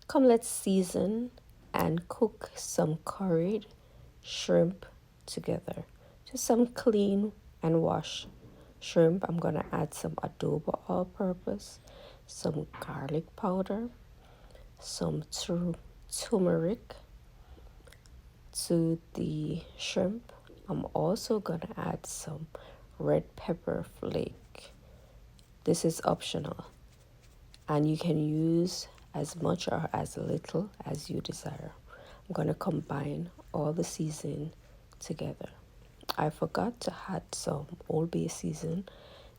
Come, let's season and cook some curried shrimp together. Just some clean and wash shrimp. I'm gonna add some adobo all-purpose, some garlic powder, some turmeric to the shrimp. I'm also gonna add some red pepper flake. This is optional, and you can use as much or as little as you desire. I'm gonna combine all the seasoning together. I forgot to add some Old Bay season,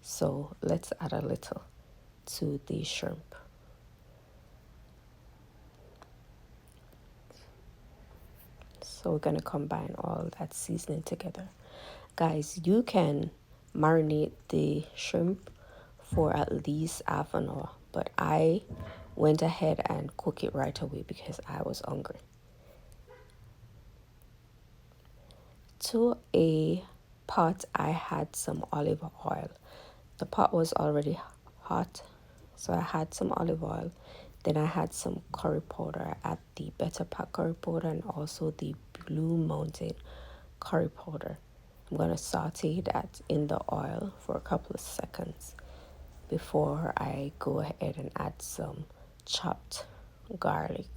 so let's add a little to the shrimp. So we're gonna combine all that seasoning together. Guys, you can marinate the shrimp for at least half an hour, but I went ahead and cooked it right away because I was hungry. To a pot, I had some olive oil. The pot was already hot, so I had some olive oil. Then I had some curry powder. I had the Better Pack curry powder and also the Blue Mountain curry powder. I'm going to saute that in the oil for a couple of seconds before I go ahead and add some chopped garlic.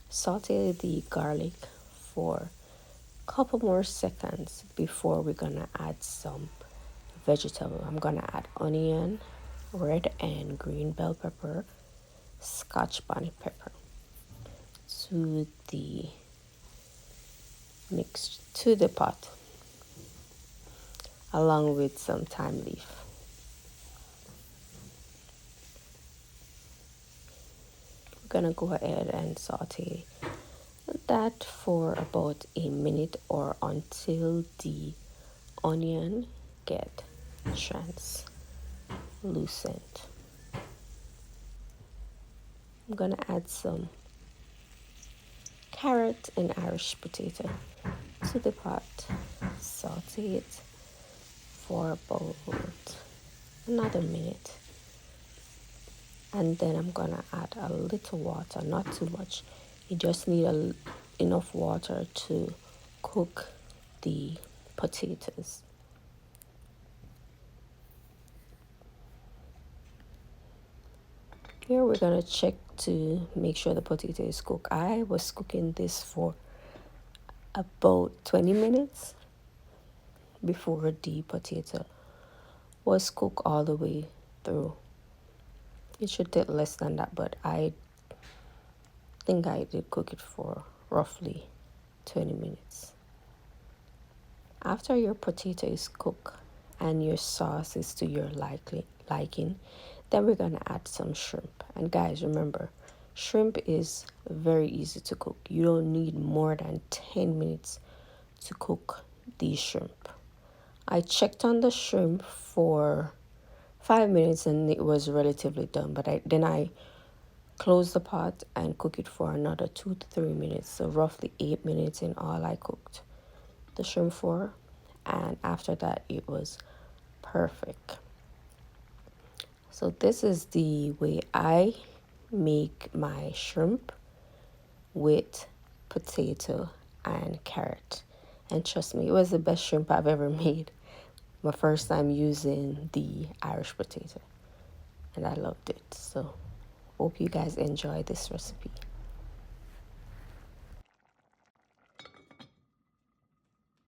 Saute the garlic for a couple more seconds before we're going to add some vegetable. I'm going to add onion, red and green bell pepper, scotch bonnet pepper to the pot along with some thyme leaf. We're gonna go ahead and saute that for about a minute or until the onion get translucent. I'm gonna add some carrot and Irish potato to the pot, saute it for about another minute, and then I'm gonna add a little water, not too much. You just need enough water to cook the potatoes. Here we're gonna check to make sure the potato is cooked. I was cooking this for about 20 minutes before the potato was cooked all the way through. It should take less than that, but I think I did cook it for roughly 20 minutes. After your potato is cooked and your sauce is to your liking, then we're gonna add some shrimp. And guys, remember, shrimp is very easy to cook. You don't need more than 10 minutes to cook the shrimp. I checked on the shrimp for 5 minutes and it was relatively done, but then I closed the pot and cook it for another 2 to 3 minutes. So roughly 8 minutes in all I cooked the shrimp for, and after that it was perfect. So this is the way I make my shrimp with potato and carrot, and trust me, it was the best shrimp I've ever made. My first time using the Irish potato, and I loved it. So hope you guys enjoy this recipe.